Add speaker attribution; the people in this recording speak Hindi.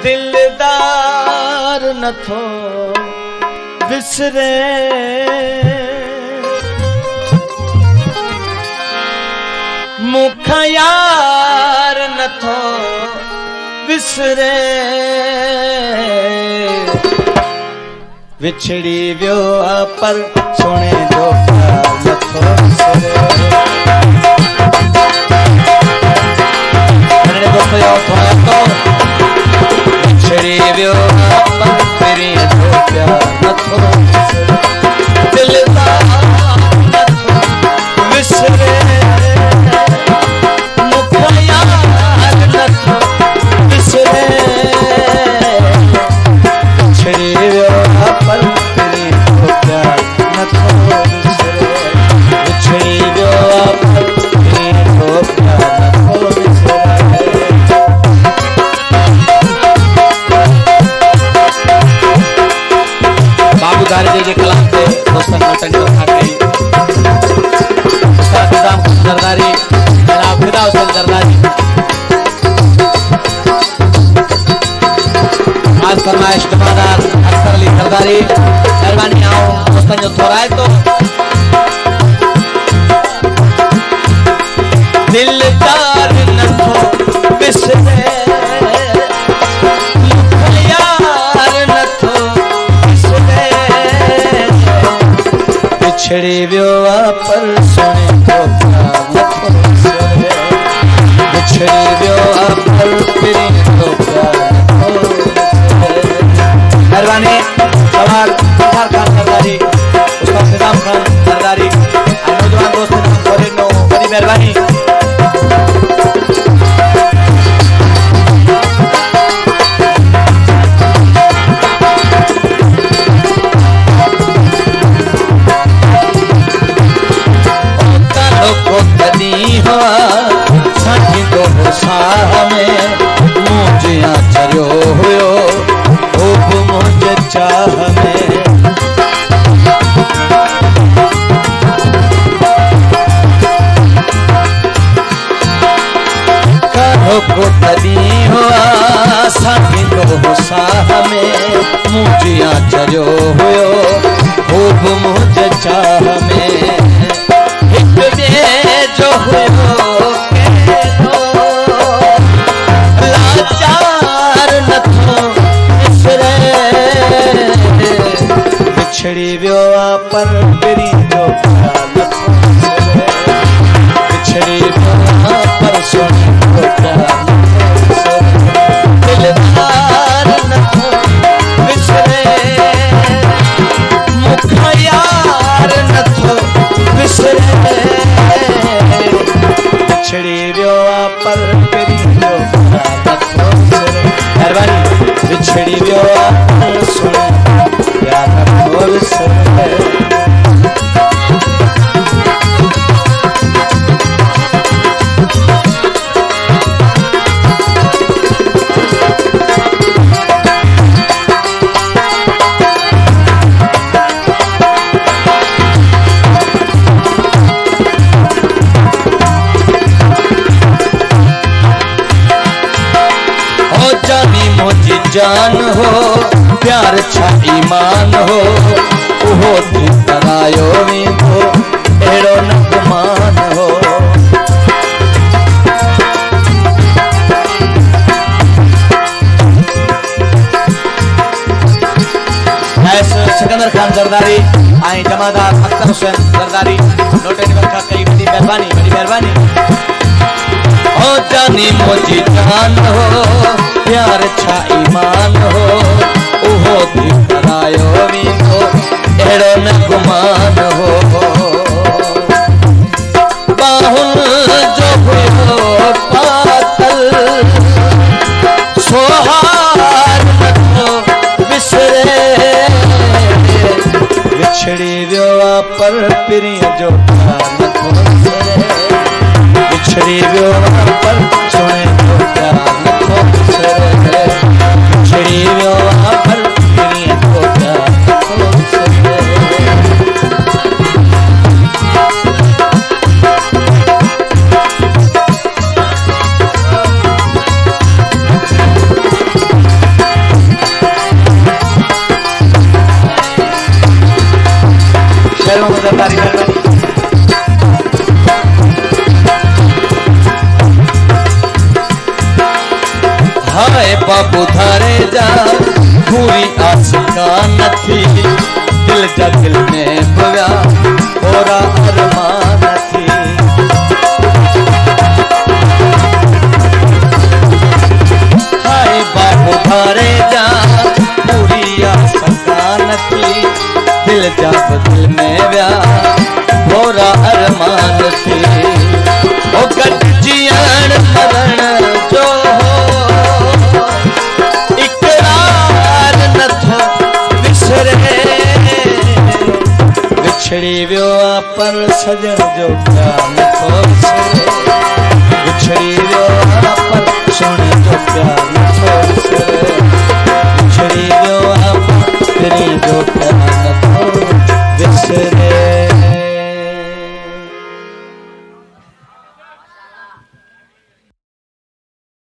Speaker 1: दिलदार नथो विसरे मुख यार नथो विसरे विछड़ी वियो पर सोने जो प्यार नथो विसरे। दोस्तों यार थोड़ा तो विछड़ी वियो पर तेरी जो प्यार नथो विसरे दिलदार नथो विसरे मुख यार नथो विसरे विछड़ी वियो पर तेरी जो प्यार नथो विसरे विछड़ी वियो पर तेरी जो प्यार नथो विसरे। बाबूदारी जी कलाम से दोस्तों नौटंकी रखा गई उसका निजाम सरदारी जनाब फिदा हुसैन सरदारी आज फरमाइश जमादार अख्तर अली सरदारी मेहरबानी आओ दोस्तों जो थोड़ा है तो दिलदार नथो विसरे विछड़ी वियो पर सोने जो प्यार नथो विसरे विछड़ी वियो पर तेरी जो प्यार नथो विसरे। मेहरबानी सवाल खान सरदारी उसका निजाम खान सरदारी नौजवान दोस्त नो बड़ी मेहरबानी। मुझिया चरियो हुयो मुझे चाह में कहो को तदी हुआ साथी दो साह में मुझिया चरियो हुयो मुझे चाह में एक बे जो हुयो विछड़ी वियो पर तेरी जो प्यार नथो विसरे विछड़ी वियो पर सोने जो प्यार नथो विसरे दिलदार नथो विसरे मुख यार नथो विसरे विछड़ी वियो पर तेरी जो प्यार नथो विसरे। मेहरबानी विछड़ी वियो पर सोने प्यार नथो विसरे। जान हो प्यार छा ईमान हो उहो थी तरायो वेंदो अहिड़ो न गुमान हो। सिकंदर खान जरदारी आई जमादार अख्तर हुसैन जरदारी नोटनी बरखा कई बड़ी मेहरबानी ओ जानी मुझी जान हो प्यार छा ईमान हो उहो थी तरायो वेंदो अहिड़ो न गुमान हो। बाहुन जो हुयो पातल सोहार नथो विसरे विछड़ी वियो पर पिरी जो प्यार नथो विसरे विछड़ी वियो पर सोने जो प्यार नथो विसरे विछड़ी वियो पर पिरी जो प्यार नथो विसरे। सरदारी मेहरबानी। हाय बाबू थारे जा पूरी आस का नथी दिल जा दिल में पव्या ओरा अरमान थी। हाय बाबू थारे जा पूरी आस का नथी दिल जा दिल में व्या ओरा अरमान थी। ओ गट जियण मरण जो बिछड़ी वियो पर सजन जो प्यार नथो विछड़े बिछड़ी वियो पर सुन जो प्यार